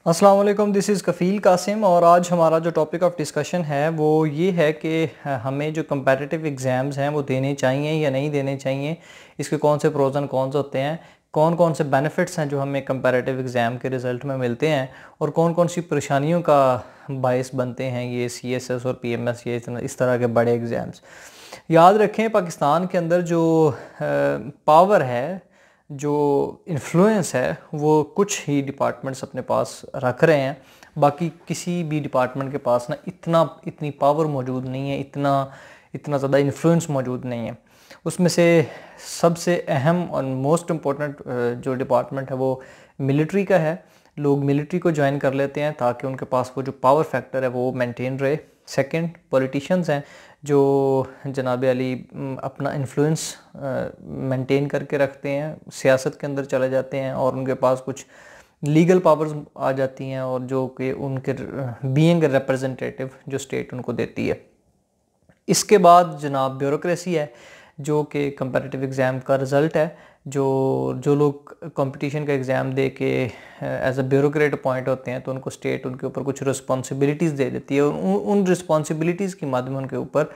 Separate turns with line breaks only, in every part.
अस्सलाम वालेकुम, this is कफ़ील कासिम। और आज हमारा जो टॉपिक ऑफ डिस्कशन है वो ये है कि हमें जो कंपेटिटिव एग्ज़ाम्स हैं वो देने चाहिए या नहीं देने चाहिए, इसके कौन से प्रोज एंड कॉन्स होते हैं, कौन कौन से बेनिफिट्स हैं जो हमें कंपेटिटिव एग्ज़ाम के रिज़ल्ट में मिलते हैं, और कौन कौन सी परेशानियों का बायस बनते हैं ये CSS और PMS, ये इस तरह के बड़े एग्ज़ाम्स। याद रखें, पाकिस्तान के अंदर जो पावर है, जो इन्फ्लुएंस है, वो कुछ ही डिपार्टमेंट्स अपने पास रख रहे हैं। बाकी किसी भी डिपार्टमेंट के पास ना इतनी पावर मौजूद नहीं है, इतना ज़्यादा इन्फ्लुएंस मौजूद नहीं है। उसमें से सबसे अहम और मोस्ट इम्पोर्टेंट जो डिपार्टमेंट है वो मिलिट्री का है। लोग मिलिट्री को ज्वाइन कर लेते हैं ताकि उनके पास वो जो पावर फैक्टर है वो मेंटेन रहे। सेकंड, पॉलिटिशियंस हैं जो जनाब अली अपना इन्फ्लुएंस मेंटेन करके रखते हैं, सियासत के अंदर चले जाते हैं और उनके पास कुछ लीगल पावर्स आ जाती हैं, और जो कि उनके बीइंग रिप्रेजेंटेटिव जो स्टेट उनको देती है। इसके बाद जनाब ब्यूरोक्रेसी है जो कि कंपैरेटिव एग्ज़ाम का रिज़ल्ट है। जो लोग कंपटीशन का एग्ज़ाम दे के एज अ ब्यूरोक्रेट अपॉइंट होते हैं तो उनको स्टेट उनके ऊपर कुछ रिस्पॉन्सिबिलिटीज़ दे देती है, और उन रिस्पॉन्सिबिलिटीज़ के माध्यम उनके ऊपर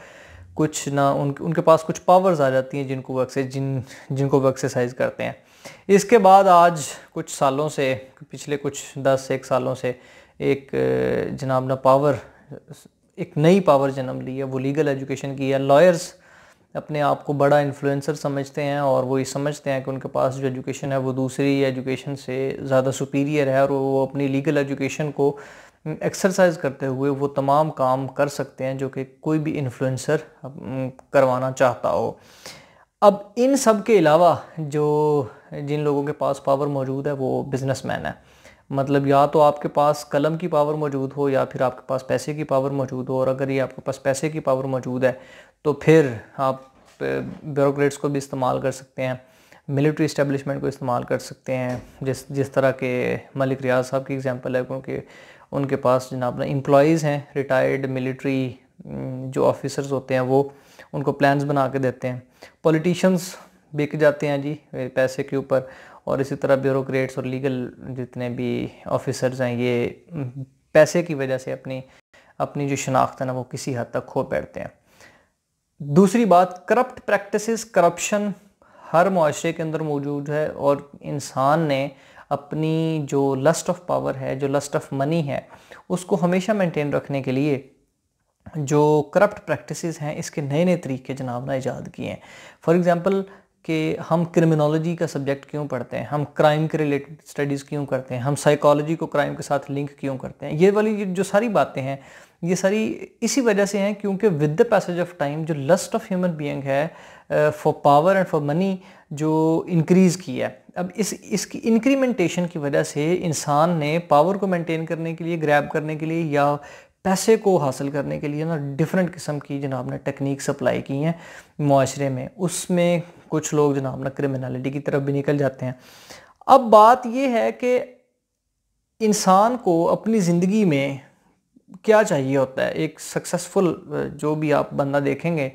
कुछ ना उनके पास कुछ पावर्स आ जाती हैं जिनको वो एक्सरसाइज करते हैं। इसके बाद आज कुछ सालों से, पिछले कुछ 10-1 सालों से एक जनाब ना पावर, एक नई पावर जन्म ली है, वो लीगल एजुकेशन की है। लॉयर्स अपने आप को बड़ा इन्फ्लुएंसर समझते हैं और वो ये समझते हैं कि उनके पास जो एजुकेशन है वो दूसरी एजुकेशन से ज़्यादा सुपीरियर है, और वो अपनी लीगल एजुकेशन को एक्सरसाइज करते हुए वो तमाम काम कर सकते हैं जो कि कोई भी इन्फ्लुएंसर करवाना चाहता हो। अब इन सब के अलावा जिन लोगों के पास पावर मौजूद है वो बिजनेसमैन है। मतलब या तो आपके पास कलम की पावर मौजूद हो या फिर आपके पास पैसे की पावर मौजूद हो, और अगर ये आपके पास पैसे की पावर मौजूद है तो फिर आप ब्यूरोक्रेट्स को भी इस्तेमाल कर सकते हैं, मिलिट्री इस्टेब्लिशमेंट को इस्तेमाल कर सकते हैं। जिस तरह के मलिक रियाज साहब की एग्जांपल है, क्योंकि उनके पास जनाब ना एम्प्लॉयज़ हैं, रिटायर्ड मिलिट्री जो ऑफिसर्स होते हैं, वो उनको प्लान्स बना के देते हैं। पॉलिटिशियंस बिक जाते हैं जी पैसे के ऊपर, और इसी तरह ब्यूरोक्रेट्स और लीगल जितने भी ऑफिसर्स हैं ये पैसे की वजह से अपनी जो शनाख्त है ना वो किसी हद तक खो बैठते हैं। दूसरी बात, करप्ट प्रैक्टिसेस, करप्शन हर मुआशरे के अंदर मौजूद है, और इंसान ने अपनी जो लस्ट ऑफ पावर है, जो लस्ट ऑफ मनी है, उसको हमेशा मेंटेन रखने के लिए जो करप्ट प्रैक्टिसेस हैं इसके नए नए तरीके जनाब ने ईजाद किए हैं। फॉर एग्जांपल कि हम क्रिमिनोलॉजी का सब्जेक्ट क्यों पढ़ते हैं, हम क्राइम के रिलेटेड स्टडीज़ क्यों करते हैं, हम साइकोलॉजी को क्राइम के साथ लिंक क्यों करते हैं, ये वाली जो सारी बातें हैं ये सारी इसी वजह से हैं क्योंकि with the passage of time जो लस्ट ऑफ ह्यूमन बीइंग है for power and for money जो इंक्रीज़ की है। अब इसकी इंक्रीमेंटेशन की वजह से इंसान ने पावर को मेंटेन करने के लिए, ग्रैब करने के लिए या पैसे को हासिल करने के लिए ना डिफरेंट किस्म की जनाब ने टेक्निक सप्लाई की हैं मुआशरे में। उसमें कुछ लोग जनाब ना क्रिमिनलिटी की तरफ भी निकल जाते हैं। अब बात यह है कि इंसान को अपनी ज़िंदगी में क्या चाहिए होता है। एक सक्सेसफुल जो भी आप बंदा देखेंगे,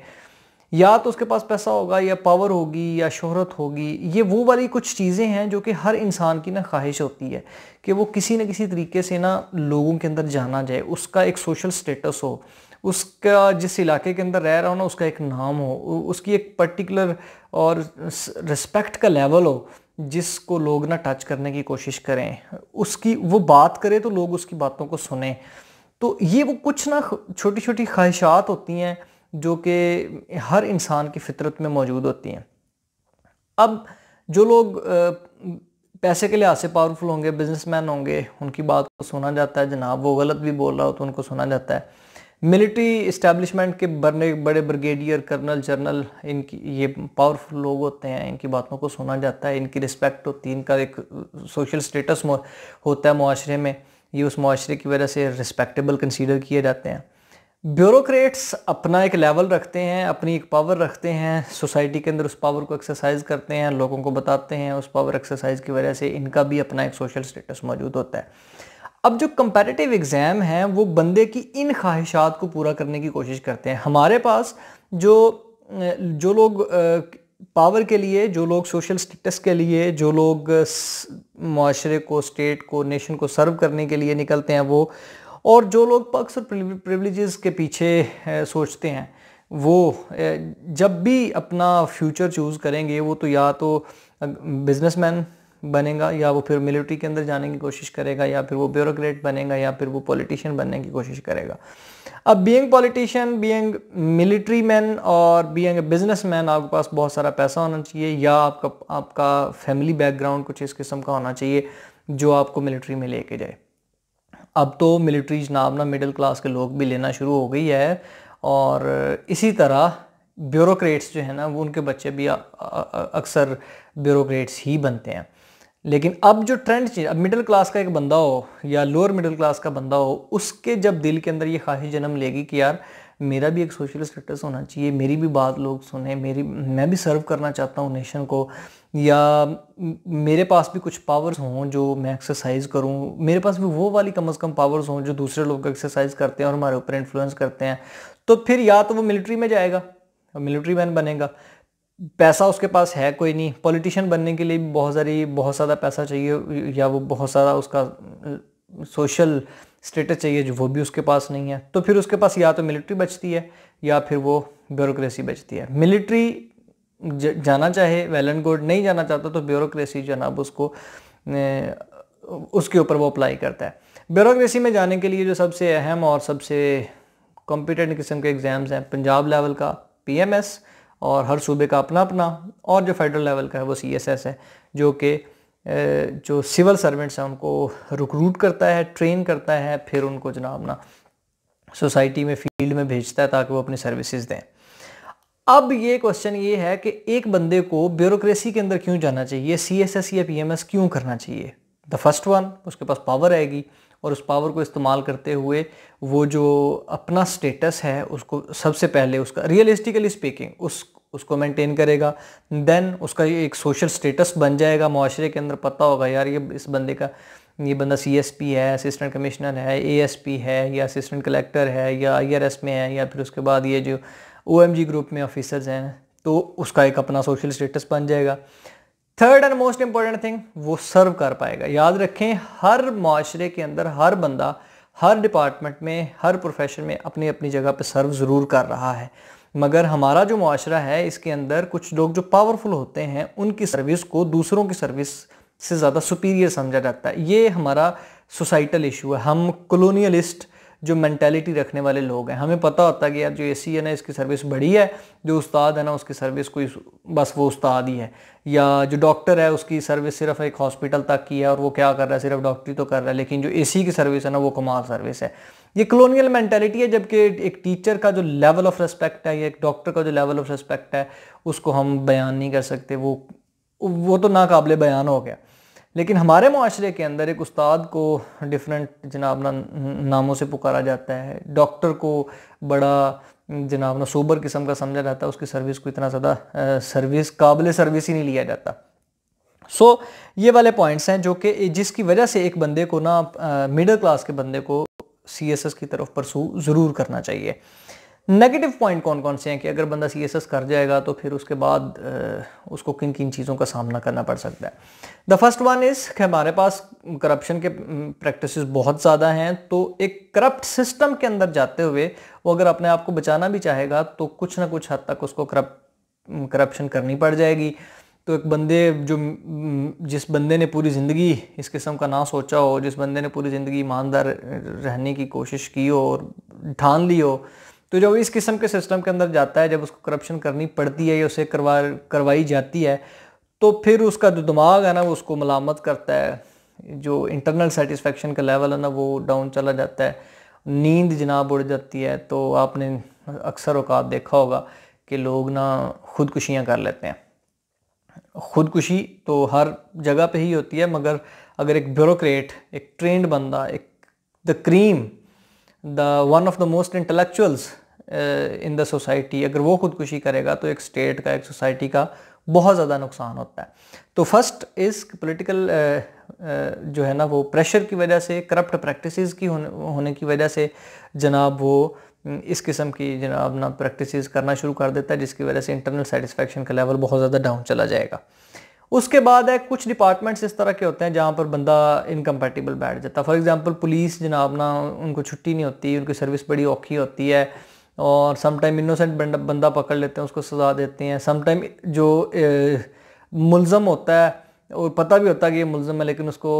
या तो उसके पास पैसा होगा, या पावर होगी, या शोहरत होगी। ये वो वाली कुछ चीज़ें हैं जो कि हर इंसान की ना ख्वाहिश होती है कि वो किसी न किसी तरीके से ना लोगों के अंदर जाना जाए, उसका एक सोशल स्टेटस हो, उसका जिस इलाके के अंदर रह रहा हो ना उसका एक नाम हो, उसकी एक पर्टिकुलर और रिस्पेक्ट का लेवल हो जिसको लोग ना टच करने की कोशिश करें, उसकी वो बात करे तो लोग उसकी बातों को सुने। तो ये वो कुछ ना छोटी छोटी ख्वाहिशात होती हैं जो कि हर इंसान की फितरत में मौजूद होती हैं। अब जो लोग पैसे के लिहाज से पावरफुल होंगे, बिजनेसमैन होंगे, उनकी बात को सुना जाता है जनाब, वो गलत भी बोल रहा हो तो उनको सुना जाता है। मिलिट्री इस्टेब्लिशमेंट के बड़े ब्रिगेडियर, कर्नल, जनरल, इनकी ये पावरफुल लोग होते हैं, इनकी बातों को सुना जाता है, इनकी रिस्पेक्ट होती है, इनका एक सोशल स्टेटस होता है मुआशरे में, ये उस मुआशरे की वजह से रिस्पेक्टेबल कंसीडर किए जाते हैं। ब्यूरोक्रेट्स अपना एक लेवल रखते हैं, अपनी एक पावर रखते हैं, सोसाइटी के अंदर उस पावर को एक्सरसाइज करते हैं, लोगों को बताते हैं, उस पावर एक्सरसाइज की वजह से इनका भी अपना एक सोशल स्टेटस मौजूद होता है। अब जो कंपैरेटिव एग्ज़ाम हैं वो बंदे की इन ख्वाहिशात को पूरा करने की कोशिश करते हैं। हमारे पास जो लोग पावर के लिए, जो लोग सोशल स्टेटस के लिए, जो लोग माशरे को, स्टेट को, नेशन को सर्व करने के लिए निकलते हैं वो, और जो लोग पर्क्स और प्रिविलेजेस के पीछे सोचते हैं वो जब भी अपना फ्यूचर चूज़ करेंगे वो तो या तो बिजनेसमैन बनेगा, या वो फिर मिलिट्री के अंदर जाने की कोशिश करेगा, या फिर वो ब्यूरोक्रेट बनेगा, या फिर वो पॉलिटिशियन बनने की कोशिश करेगा। अब being politician, being military man और बीइंग ए बिजनेसमैन, आपके पास बहुत सारा पैसा होना चाहिए, या आपका फैमिली बैकग्राउंड कुछ इस किस्म का होना चाहिए जो आपको मिलिट्री में लेके जाए। अब तो मिलिट्री जनाब ना मिडिल क्लास के लोग भी लेना शुरू हो गई है, और इसी तरह ब्यूरोक्रेट्स जो है ना वो उनके बच्चे भी अक्सर ब्यूरोक्रेट्स ही बनते हैं। लेकिन अब जो ट्रेंड चेंज, अब मिडिल क्लास का एक बंदा हो या लोअर मिडिल क्लास का बंदा हो, उसके जब दिल के अंदर ये ख्वाहिश जन्म लेगी कि यार मेरा भी एक सोशल स्टेटस होना चाहिए, मेरी भी बात लोग सुने, मैं भी सर्व करना चाहता हूँ नेशन को, या मेरे पास भी कुछ पावर्स हों जो मैं एक्सरसाइज करूँ, मेरे पास भी वो वाली कम से कम पावर्स हों जो दूसरे लोग एक्सरसाइज करते हैं और हमारे ऊपर इन्फ्लुएंस करते हैं, तो फिर या तो वो मिलिट्री में जाएगा, मिलिट्री मैन बनेगा। पैसा उसके पास है कोई नहीं, पॉलिटिशियन बनने के लिए भी बहुत ज़्यादा पैसा चाहिए, या वो बहुत सारा उसका सोशल स्टेटस चाहिए जो वो भी उसके पास नहीं है। तो फिर उसके पास या तो मिलिट्री बचती है या फिर वो ब्यूरोक्रेसी बचती है। मिलिट्री जाना चाहे वेल एंड गुड, नहीं जाना चाहता तो ब्यूरोक्रेसी जनाब उसको उसके ऊपर वो अप्लाई करता है। ब्यूरोक्रेसी में जाने के लिए जो सबसे अहम और सबसे कॉम्पिटेंट किस्म के एग्ज़ाम्स हैं, पंजाब लेवल का PMS, और हर सूबे का अपना अपना, और जो फेडरल लेवल का है वो CSS है, जो कि जो सिविल सर्वेंट्स हैं उनको रिक्रूट करता है, ट्रेन करता है, फिर उनको जनाब ना सोसाइटी में, फील्ड में भेजता है ताकि वो अपनी सर्विसेज दें। अब ये क्वेश्चन ये है कि एक बंदे को ब्यूरोक्रेसी के अंदर क्यों जाना चाहिए, CSS या PMS क्यों करना चाहिए? द फर्स्ट वन, उसके पास पावर आएगी और उस पावर को इस्तेमाल करते हुए वो जो अपना स्टेटस है उसको सबसे पहले उसका रियलिस्टिकली स्पीकिंग उसको मेंटेन करेगा। देन उसका एक सोशल स्टेटस बन जाएगा माशरे के अंदर, पता होगा यार ये बंदा CSP है, असिस्टेंट कमिश्नर है, ASP है, या असिस्टेंट कलेक्टर है, या IRS में है, या फिर उसके बाद ये जो OMG ग्रुप में ऑफिसर्स हैं, तो उसका एक अपना सोशल स्टेटस बन जाएगा। Third and most important thing, वो सर्व कर पाएगा। याद रखें, हर माशरे के अंदर हर बंदा हर डिपार्टमेंट में, हर प्रोफेशन में अपनी अपनी जगह पे सर्व ज़रूर कर रहा है, मगर हमारा जो माशरा है इसके अंदर कुछ लोग जो पावरफुल होते हैं उनकी सर्विस को दूसरों की सर्विस से ज़्यादा सुपीरियर समझा जाता है। ये हमारा सोसाइटल इशू है। हम कॉलोनियलिस्ट जो मेंटालिटी रखने वाले लोग हैं, हमें पता होता है कि यार जो AC है ना इसकी सर्विस बड़ी है, जो उस्ताद है ना उसकी सर्विस कोई बस वो उस्ताद ही है, या जो डॉक्टर है उसकी सर्विस सिर्फ एक हॉस्पिटल तक की है और वो क्या कर रहा है, सिर्फ डॉक्टरी तो कर रहा है, लेकिन जो AC की सर्विस है ना वो कमाल सर्विस है। ये कॉलोनियल मेंटालिटी है, जबकि एक टीचर का जो लेवल ऑफ रिस्पेक्ट है या एक डॉक्टर का जो लेवल ऑफ रिस्पेक्ट है उसको हम बयान नहीं कर सकते, वो तो नाकाबिले बयान हो गया। लेकिन हमारे माशरे के अंदर एक उस्ताद को डिफरेंट जनाब नामों से पुकारा जाता है, डॉक्टर को बड़ा जनाब सोबर किस्म का समझा जाता है, उसकी सर्विस को इतना ज़्यादा काबिल सर्विस ही नहीं लिया जाता। सो ये वाले पॉइंट्स हैं जो कि जिसकी वजह से एक बंदे को ना मिडिल क्लास के बंदे को CSS की तरफ परसू ज़रूर करना चाहिए। नेगेटिव पॉइंट कौन कौन से हैं कि अगर बंदा CSS कर जाएगा तो फिर उसके बाद उसको किन किन चीज़ों का सामना करना पड़ सकता है। द फर्स्ट वन इज़ कि हमारे पास करप्शन के प्रैक्टिसेस बहुत ज़्यादा हैं, तो एक करप्ट सिस्टम के अंदर जाते हुए वो अगर अपने आप को बचाना भी चाहेगा तो कुछ ना कुछ हद तक उसको करप्शन करनी पड़ जाएगी। तो एक बंदे जिस बंदे ने पूरी ज़िंदगी इस किस्म का ना सोचा हो, जिस बंदे ने पूरी ज़िंदगी ईमानदार रहने की कोशिश की हो और ठान ली हो, तो जब इस किस्म के सिस्टम के अंदर जाता है, जब उसको करप्शन करनी पड़ती है या उसे करवाई जाती है, तो फिर उसका जो दिमाग है ना वो उसको मलामत करता है, जो इंटरनल सेटिस्फेक्शन का लेवल है ना वो डाउन चला जाता है, नींद जनाब उड़ जाती है। तो आपने अक्सर औकात देखा होगा कि लोग ना खुदकुशियाँ कर लेते हैं। खुदकुशी तो हर जगह पे ही होती है, मगर अगर एक ब्यूरोक्रेट, एक ट्रेंड बंदा, एक the cream, one of the most intellectuals in the society, अगर वो खुदकुशी करेगा तो एक स्टेट का, एक सोसाइटी का बहुत ज़्यादा नुकसान होता है। तो फर्स्ट इस पॉलिटिकल जो है ना वो प्रेशर की वजह से, करप्ट प्रैक्टिसेस की होने की वजह से जनाब वो इस किस्म की जनाब ना प्रैक्टिसेस करना शुरू कर देता है, जिसकी वजह से इंटरनल सेटिस्फेक्शन का लेवल बहुत ज़्यादा डाउन चला जाएगा। उसके बाद है कुछ डिपार्टमेंट्स इस तरह के होते हैं जहाँ पर बंदा इनकम्पैटिबल बैठ जाता है। फॉर एग्जांपल पुलिस जनाब ना, उनको छुट्टी नहीं होती, उनकी सर्विस बड़ी औखी होती है और समटाइम इनोसेंट बंदा पकड़ लेते हैं, उसको सज़ा देते हैं। समटाइम जो मुल्ज़म होता है और पता भी होता है कि ये मुल्ज़म है, लेकिन उसको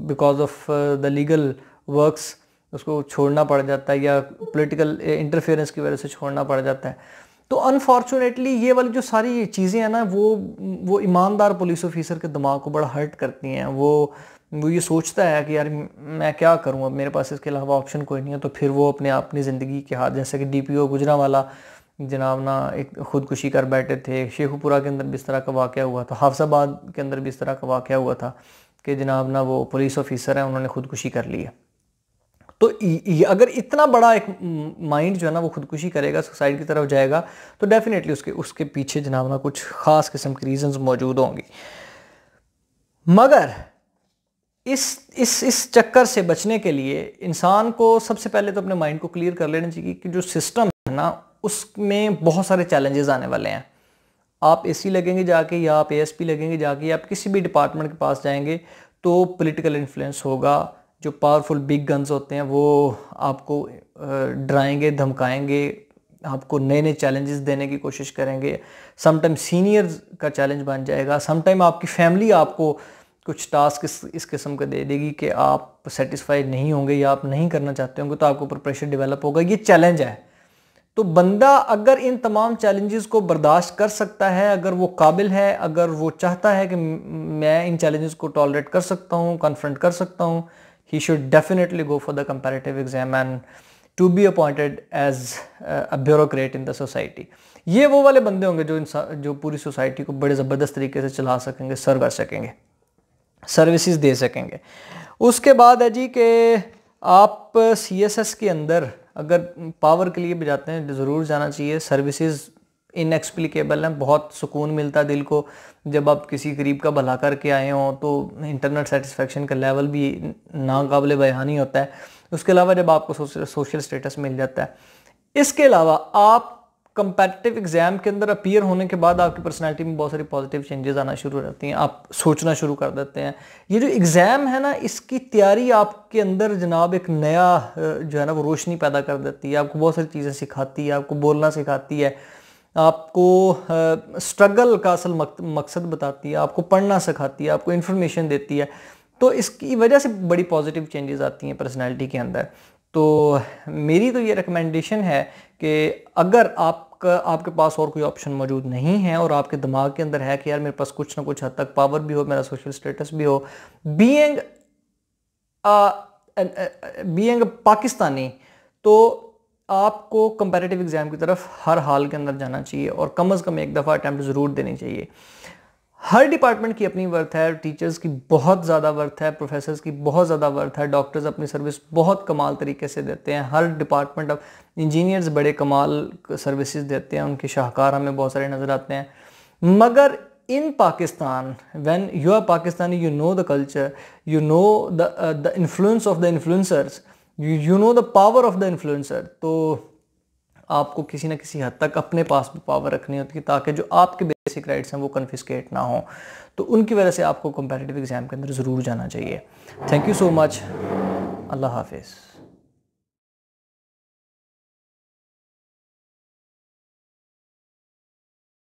because of the legal works उसको छोड़ना पड़ जाता है या पॉलिटिकल इंटरफेरेंस की वजह से छोड़ना पड़ जाता है। तो अनफॉर्चुनेटली ये वाली जो सारी चीज़ें हैं ना, वो ईमानदार पुलिस ऑफिसर के दिमाग को बड़ा हर्ट करती हैं। वो ये सोचता है कि यार मैं क्या करूं, अब मेरे पास इसके अलावा ऑप्शन कोई नहीं है। तो फिर वो अपनी ज़िंदगी के हाथ, जैसे कि DPO गुजरांवाला जनाब ना एक ख़ुदकुशी कर बैठे थे, शेखुपुरा के अंदर भी इस तरह का वाक़या हुआ था, हाफसाबाद के अंदर भी इस तरह का वाक़या हुआ था कि जनाब ना वो पुलिस ऑफिसर हैं, उन्होंने ख़ुदकुशी कर ली है। तो अगर इतना बड़ा एक माइंड जो है ना वो खुदकुशी करेगा, सुसाइड की तरफ जाएगा, तो डेफिनेटली उसके पीछे जनाब ना कुछ ख़ास किस्म की रीजंस मौजूद होंगी। मगर इस चक्कर से बचने के लिए इंसान को सबसे पहले तो अपने माइंड को क्लियर कर लेना चाहिए कि जो सिस्टम है ना उसमें बहुत सारे चैलेंजेस आने वाले हैं। आप AC लगेंगे जाके, या आप ASP लगेंगे जाके, या आप किसी भी डिपार्टमेंट के पास जाएंगे तो पॉलिटिकल इन्फ्लुएंस होगा। जो पावरफुल बिग गन्स होते हैं वो आपको डराएंगे, धमकाएंगे, आपको नए नए चैलेंजेस देने की कोशिश करेंगे। समटाइम सीनियर्स का चैलेंज बन जाएगा, समटाइम आपकी फैमिली आपको कुछ टास्क इस किस्म का दे देगी कि आप सेटिस्फाइड नहीं होंगे या आप नहीं करना चाहते होंगे, तो आपके ऊपर प्रेशर डेवलप होगा। ये चैलेंज है। तो बंदा अगर इन तमाम चैलेंजेस को बर्दाश्त कर सकता है, अगर वो काबिल है, अगर वो चाहता है कि मैं इन चैलेंजेस को टॉलरेट कर सकता हूँ, कन्फ्रंट कर सकता हूँ, he should definitely go for the comparative exam and to be appointed as a bureaucrat in the society। ये वो वाले बंदे होंगे जो पूरी सोसाइटी को बड़े ज़बरदस्त तरीके से चला सकेंगे, सर्व कर सकेंगे, सर्विसेज दे सकेंगे। उसके बाद है जी कि आप CSS के अंदर अगर पावर के लिए भी जाते हैं ज़रूर जाना चाहिए। सर्विसेज इनएक्सप्लिकेबल हैं, बहुत सुकून मिलता है दिल को जब आप किसी गरीब का भला करके आए हों, तो इंटरनल सेटिस्फेक्शन का लेवल भी नाकाबिले बयानी होता है। उसके अलावा जब आपको सोशल स्टेटस मिल जाता है। इसके अलावा आप कंपेटिटिव एग्जाम के अंदर अपीयर होने के बाद आपकी पर्सनैलिटी में बहुत सारी पॉजिटिव चेंजेस आना शुरू हो जाती हैं, आप सोचना शुरू कर देते हैं। ये जो एग्ज़ाम है ना, इसकी तैयारी आपके अंदर जनाब एक नया जो है ना वो रोशनी पैदा कर देती है, आपको बहुत सारी चीज़ें सिखाती है, आपको बोलना सिखाती है, आपको स्ट्रगल का असल मकसद बताती है, आपको पढ़ना सिखाती है, आपको इन्फॉर्मेशन देती है। तो इसकी वजह से बड़ी पॉजिटिव चेंजेस आती हैं पर्सनैलिटी के अंदर। तो मेरी तो ये रिकमेंडेशन है कि अगर आपके पास और कोई ऑप्शन मौजूद नहीं है और आपके दिमाग के अंदर है कि यार मेरे पास कुछ ना कुछ हद तक पावर भी हो, मेरा सोशल स्टेटस भी हो, बीइंग पाकिस्तानी, तो आपको कंपैरेटिव एग्जाम की तरफ हर हाल के अंदर जाना चाहिए और कम से कम एक दफ़ा अटैम्प्ट ज़रूर देनी चाहिए। हर डिपार्टमेंट की अपनी वर्थ है, टीचर्स की बहुत ज़्यादा वर्थ है, प्रोफेसर्स की बहुत ज़्यादा वर्थ है, डॉक्टर्स अपनी सर्विस बहुत कमाल तरीके से देते हैं, हर डिपार्टमेंट ऑफ इंजीनियर्स बड़े कमाल सर्विसेज देते हैं, उनके शाहकार हमें बहुत सारे नज़र आते हैं। मगर in Pakistan, when you are Pakistani, you know the culture, you know the influence of the influencers, you know the power of the influencer. तो आपको किसी न किसी हद तक अपने पास भी पावर रखनी होती है ताकि जो आपके बेसिक राइट्स हैं वो कन्फिस्केट ना हो। तो उनकी वजह से आपको कंपैरेटिव एग्जाम के अंदर ज़रूर जाना चाहिए। Thank you so much. अल्लाह हाफिज़।